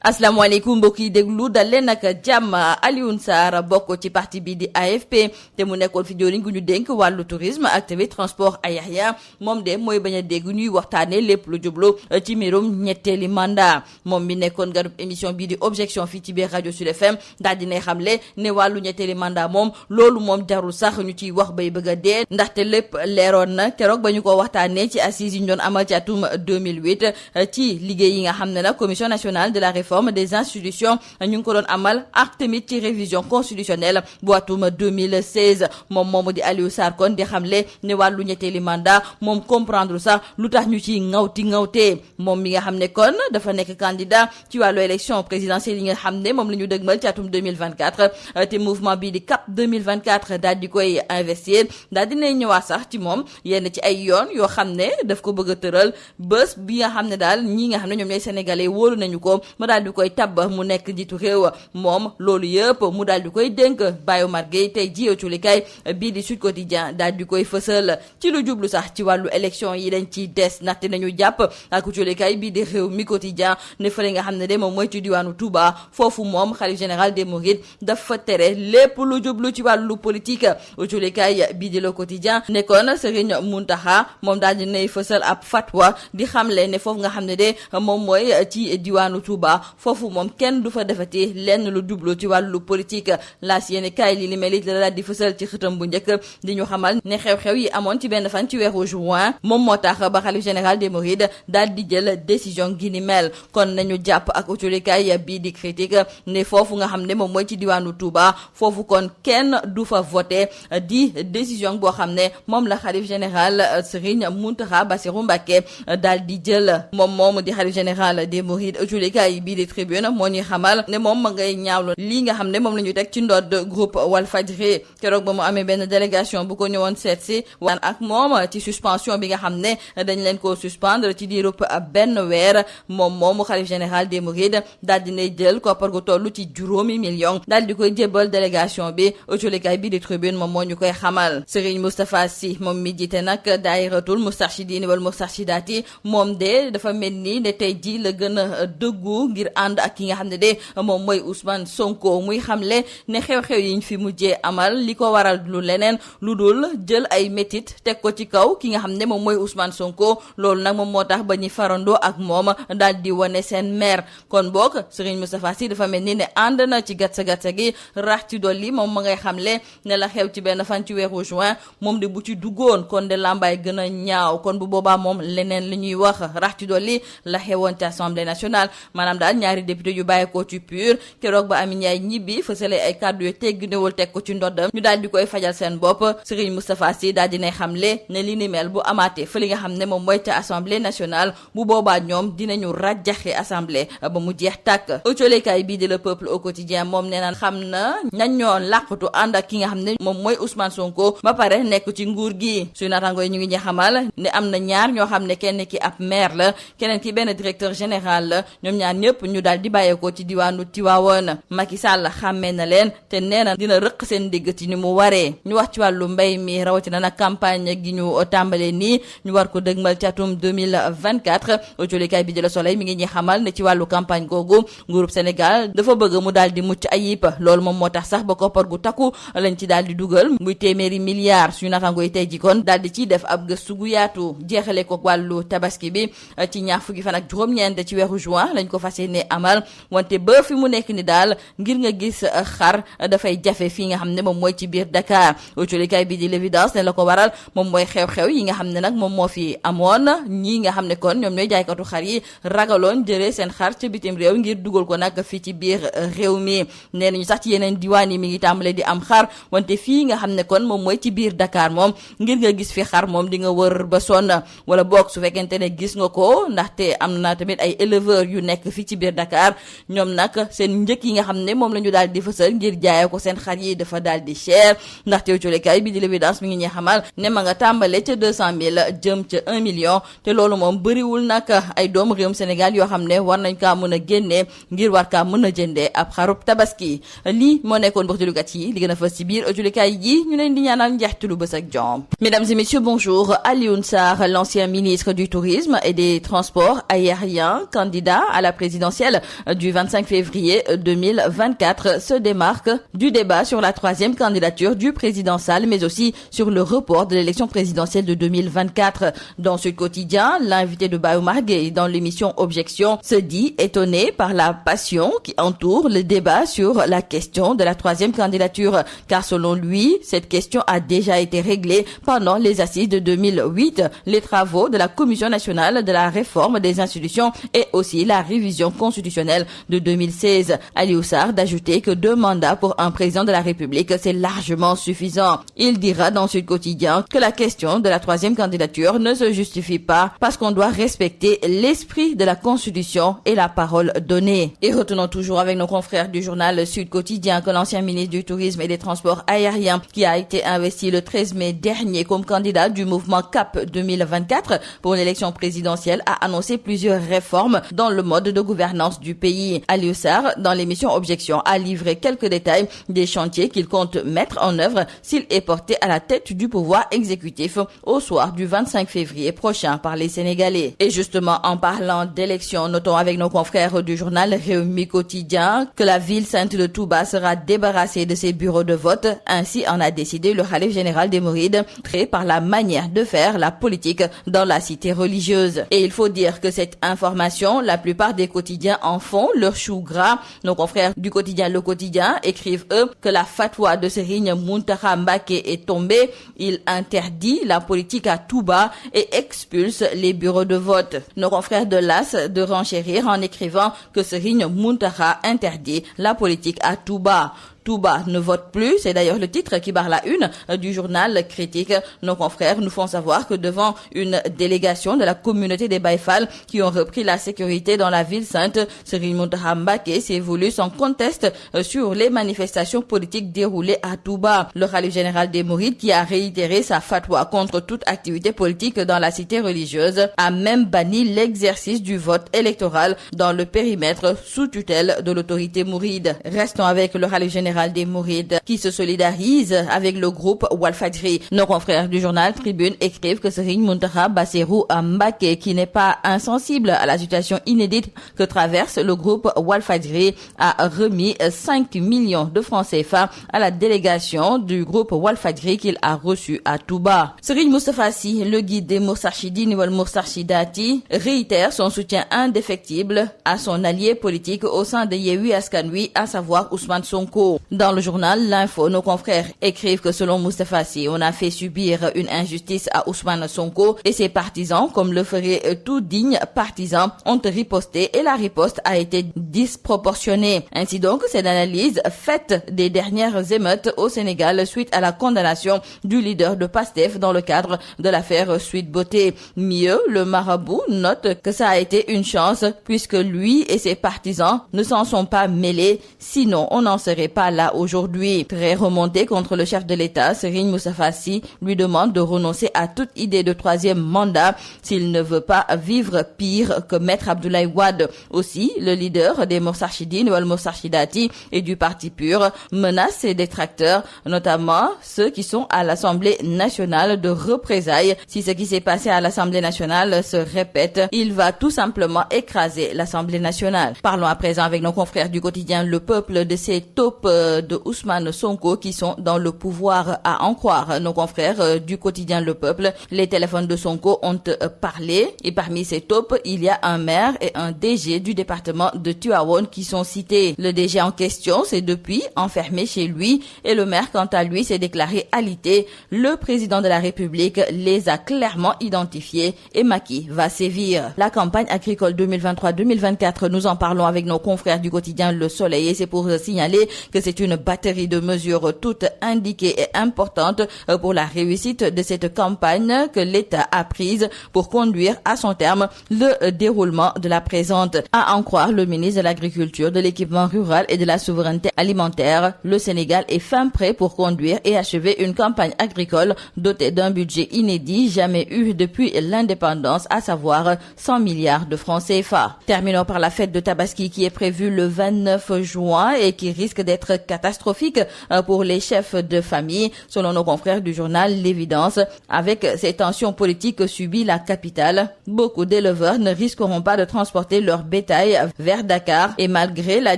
asalaamaaleykum mbokk yi déglu dal leen ak jàmm. Alioune Sarr bokk ci parti bi di AFP te mu nekkoon fi jëwriñ gu ñu dénk wàllu tourisme ak tamit transport aérien moom de mooy bañ a dégg ñuy waxtaane lépp lu jublu ci mbirum ñetteeli mandat. moom mi nekkoon ganub émission bii di objection fii ci biir rajo Sud FM daal dinay xamle ne wàllu ñetteeli mandat moom loolu moom jarul sax ñu ciy wax bay bëgg a dee ndaxte lépp leeroon na keroog ba ñu ko waxtaanee ci assises yi ñu doon amal ci atum 2008 ci liggéey yi nga xam ne nag commission nationale de la réforme des institutions ñu ngi ko doon amal ak tamit ci révision constitutionnelle bu atum 2016 moom moomu di Aliou Sarr kon di xamle ne wàllu ñetteeli mandat moom comprendre sax lu tax ñu ci ŋawtee moom mi nga xam ne kon dafa nekk candidat ci wàllu élection présidentielle yi nga xam ne moom la ñu dëgmal ci atum 2024 te mouvement bii di CAP 2024 daal di koy investir daal dinay ñëwaat sax ci moom yenn ci ay yoon yoo xam ne daf ko bëgg a tëral bés bi nga xam ne daal ñi nga xam ne ñoom ñooy sénégalais wóolu nañu ko daal di koy tabb mu nekk njiitu réew moom loolu yëpp mu daal di koy dénk Baye Omar Gueye tey ji culikaay bii di Sud Quotidien daal di koy fësal ci lu jublu sax ci wàllu élection yi dañ ciy des ndaxte nañu jàpp ak culikaay bii di réew mi quotidien ne fële nga xam ne de moom mooy ci diwaanu Touba foofu moom xalif général des Mourides dafa tere lépp lu jublu ci wàllu politique. culikaay bii di Le Quotidien nekkoon Serigne Mountakha moom daal di nay fësal ab fatwa di xamle ne foofu nga xam ne de moom mooy ci diwaanu Touba foofu moom kenn du fa defati lenn lu jublu ci wàllu politique. laas yéeni kaay li mel it la daal di fësal ci xëtam bu njëkk di ñu xamal ne xew-xew yi amoon ci benn fan ci weeru juin moom moo tax ba xalif général des Mourides daal di jël décision gi ni mel. kon nañu jàpp ak autolikaay bii di critique ne foofu nga xam ne moom mooy ci diwaanu Touba foofu kon kenn du fa voté di décision boo xam ne moom la xalif général Serigne Mountakha Bassirou Mbacké daal di jël moom moomu di xalif général des Mourides. autolikaay bii di tribune moo ñuy xamal ne moom ma ngay ñaawlu lii nga xam ne moom la ñu teg ci ndodd groupe Walfadjri keroog ba mu amee benn délégation bu ko ñëwoon seet si waan ak moom ci suspension bi nga xam ne dañ leen ko suspendre ci diirub benn weer moom moomu xalif général des Mourides daal dinay jël koppar gu toll ci 5 millions daal di koy jébbal délégation bi. autolikaay bii di tribune moom moo ñu koy xamal. Serigne Moustapha Sy moom mi jiite nag daayiratul Moustarchidine wal Moustarchidaty moom de dafa mel ni ne tey ji la gën a dëggu ngir ànd ak ki nga xam ne de moom mooy Ousmane Sonko muy xamle ne xew-xew yiñ fi mujjee amal li ko waral lu leneen lu dul jël ay métit teg ko ci kaw ki nga xam ne moom mooy Ousmane Sonko loolu nag moom moo tax ba ñuy farandoo ak moom daal di wane seen mer. kon boog Serigne Moustapha Sy dafa mel ni ne ànd na ci gatsa gi rax ci dolli moom ma ngay xamle ne la xew ci benn fan ci weeru juin moom de bu ci duggoon kon de lambaay gën a ñaaw kon bu boobaa moom leneen li ñuy wax rax ci dolli la xewoon ci assemblée nationale maanaam daal ñaari député yu bàyyeekoo ci PUR keroog ba Amy Ndiaye ñibbi fësale ay kàddu yu tegginewul teg ko ci ndoddam ñu daal di koy fajal seen bopp. Serigne Moustapha Sy daal dinay xamle ne li ni mel bu amaatee fa li nga xam ne moom mooy ca assemblée nationale bu boobaa ñoom dinañu rajjaxe assemblée ba mu jeex tàkk. autolekaay bii di Le Peuple au quotidien moom nee na xam na ñan ñoo làqatu ànd ak ki nga xam ne moom mooy Ousmane Sonko ba pare nekk ci nguur gi. suñu naataango yi ñu ngi ñu xamal ne am na ñaar ñoo xam ne kenn ki ab maire la keneen ki benn directeur général la ñoom ñaar ñëpp ñu daal di bàyyeekoo ci diwaanu Tivaouane. Macky Sall xàmmee na leen te nee na dina rëq seen ndigg ci ni mu waree. ñu wax ci wàllu mbay mi rawatina nag campagne gi ñu tàmbalee nii ñu war ko dëgmal ci atum 2024. autolekaay bi di Le Soleil mi ngi ñuy xamal ne ci wàllu campagne googu nguurub Sénégal dafa bëgg mu daal di mucc ayib loolu moom moo tax sax ba koppar gu takku lañ ci daal di dugal muy téeméeri milliards suñu naataango yi tey ji kon daal di ciy def ab gëstu gu yaatu jeexale ko wàllu tabaski bi ci ñaar fukki fan ak juróom-ñeent ci weeru juin lañ ko fas yéene amal wante ba fi mu nekk ni daal ngir nga gis xar dafay jafe fii nga xam ne moom mooy ci biir Dakar. autolikaay bi di L'Évidence ne la ko waral moom mooy xew-xew yi nga xam ne nag moom moo fi amoon ñii nga xam ne kon ñoom ñooy jaaykatu xar yi ragaloon jëlee seen xar ca bitim réew ngir dugal ko nag fii ci biir réew mi. nee nañu sax ci yeneen diwaan yi mi ngi tàmbale di am xar wante fii nga xam ne kon moom mooy ci biir Dakar moom ngir nga gis fi xar moom di nga wër ba sonn wala boog su fekkente ne gis nga ko ndaxte am na tamit ay éleveurs yu nekk fii ci biir Dakar ñoom nag seen njëkk yi nga xam ne moom la ñu daal di fësal ngir jaayee ko seen xar yi dafa daal di cher ndaxte autolekaay bi di L'Évidence mi ngi ñuy xamal ne ma nga tàmbale ca 200 000 jëm ca 1 million te loolu moom bëriwul nag ay doomu réewum Sénégal yoo xam ne war nañ kaa mën a génnee ngir war kaa mën a jëndee ab xarub tabaski. lii moo nekkoon bortulukat yi li gën a fës ci biir autolekaay yi ñu leen di ñaanal njeextalu bës ak jom. Mesdames et messieurs, bonjour. Alioune Sarr, l'ancien ministre du Tourisme et des Transports aériens, candidat à la présidentielle présidentielle du 25 février 2024 se démarque du débat sur la troisième candidature du président Sall, mais aussi sur le report de l'élection présidentielle de 2024. Dans Sud Quotidien, l'invité de Bayoumar Gueye dans l'émission Objection se dit étonné par la passion qui entoure le débat sur la question de la troisième candidature, car selon lui, cette question a déjà été réglée pendant les assises de 2008, les travaux de la Commission nationale de la réforme des institutions et aussi la révision constitutionnelle de 2016. Aliou Sarr d'ajouter que 2 mandats pour un président de la République, c'est largement suffisant. Il dira dans Sud Quotidien que la question de la troisième candidature ne se justifie pas parce qu'on doit respecter l'esprit de la Constitution et la parole donnée. Et retenons toujours avec nos confrères du journal Sud Quotidien que l'ancien ministre du Tourisme et des Transports aériens, qui a été investi le 13 mai dernier comme candidat du mouvement CAP 2024 pour l'élection présidentielle, a annoncé plusieurs réformes dans le mode de gouvernance du pays. Aliou Sarr, dans l'émission Objection, a livré quelques détails des chantiers qu'il compte mettre en œuvre s'il est porté à la tête du pouvoir exécutif au soir du 25 février prochain par les Sénégalais. Et justement, en parlant d'élections, notons avec nos confrères du journal Rewmi Quotidien que la ville sainte de Touba sera débarrassée de ses bureaux de vote. Ainsi en a décidé le khalife général des Mourides, créé par la manière de faire la politique dans la cité religieuse. Et il faut dire que cette information, la plupart des quotidiens en font leur chou gras. Nos confrères du quotidien Le Quotidien écrivent, eux, que la fatwa de Serigne Mountakha Mbacké est tombée. Il interdit la politique à Touba et expulse les bureaux de vote. Nos confrères de l'As de renchérir en écrivant que Serigne Mountakha interdit la politique à Touba. Touba ne vote plus, c'est d'ailleurs le titre qui barre la une du journal Critique. Nos confrères nous font savoir que devant une délégation de la communauté des Baye Fall qui ont repris la sécurité dans la ville sainte, Serigne Mountakha Mbacké s'est voulu sans conteste sur les manifestations politiques déroulées à Touba. Le khalife général des Mourides, qui a réitéré sa fatwa contre toute activité politique dans la cité religieuse, a même banni l'exercice du vote électoral dans le périmètre sous tutelle de l'autorité mouride. Restons avec le khalife général des Mourides qui se solidarise avec le groupe Walfadjri. Nos confrères du journal Tribune écrivent que Serigne Mountakha Bassirou Mbacké, qui n'est pas insensible à la situation inédite que traverse le groupe Walfadjri, a remis 5 millions de francs CFA à la délégation du groupe Walfadjri qu'il a reçu à Touba. Serigne Moustapha Sy, le guide des Moustarchidines wal Moustarchidati, réitère son soutien indéfectible à son allié politique au sein de Yewwi Askan Wi, à savoir Ousmane Sonko. Dans le journal L'Info, nos confrères écrivent que selon Moustapha Sy, on a fait subir une injustice à Ousmane Sonko et ses partisans, comme le ferait tout digne partisan, ont riposté et la riposte a été disproportionnée. Ainsi donc, c'est l'analyse faite des dernières émeutes au Sénégal suite à la condamnation du leader de PASTEF dans le cadre de l'affaire Sweet Beauté. Mieux, le marabout note que ça a été une chance puisque lui et ses partisans ne s'en sont pas mêlés, sinon on n'en serait pas là aujourd'hui. Très remonté contre le chef de l'État, Serigne Moustapha Sy lui demande de renoncer à toute idée de troisième mandat s'il ne veut pas vivre pire que Maître Abdoulaye Wade. Aussi, le leader des Moustarchidines wal Moustarchidati et du Parti Pur menace ses détracteurs, notamment ceux qui sont à l'Assemblée nationale, de représailles. Si ce qui s'est passé à l'Assemblée nationale se répète, il va tout simplement écraser l'Assemblée nationale. Parlons à présent avec nos confrères du quotidien Le Peuple de ces taupes de Ousmane Sonko qui sont dans le pouvoir, à en croire nos confrères du quotidien Le Peuple. Les téléphones de Sonko ont parlé et parmi ces taupes, il y a un maire et un DG du département de Tivaouane qui sont cités. Le DG en question s'est depuis enfermé chez lui et le maire, quant à lui, s'est déclaré alité. Le président de la République les a clairement identifiés et Macky va sévir. La campagne agricole 2023-2024, nous en parlons avec nos confrères du quotidien Le Soleil et c'est pour signaler que c'est une batterie de mesures toutes indiquées et importantes pour la réussite de cette campagne que l'État a prise pour conduire à son terme le déroulement de la présente. À en croire le ministre de l'Agriculture, de l'Équipement rural et de la Souveraineté alimentaire, le Sénégal est fin prêt pour conduire et achever une campagne agricole dotée d'un budget inédit jamais eu depuis l'indépendance, à savoir 100 milliards de francs CFA. Terminons par la fête de Tabaski qui est prévue le 29 juin et qui risque d'être catastrophique pour les chefs de famille, selon nos confrères du journal L'Évidence. Avec ces tensions politiques que subit la capitale, beaucoup d'éleveurs ne risqueront pas de transporter leur bétail vers Dakar et malgré la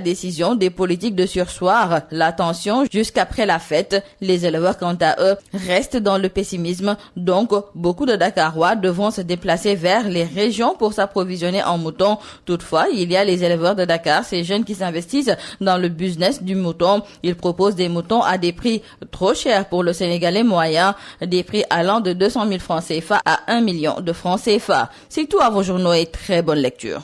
décision des politiques de surseoir la tension jusqu'après la fête, les éleveurs quant à eux restent dans le pessimisme. Donc beaucoup de Dakarois devront se déplacer vers les régions pour s'approvisionner en moutons. Toutefois, il y a les éleveurs de Dakar, ces jeunes qui s'investissent dans le business du mouton. Ils proposent des moutons à des prix trop chers pour le Sénégalais moyen, des prix allant de 200 000 francs CFA à 1 million de francs CFA. C'est tout à vos journaux et très bonne lecture.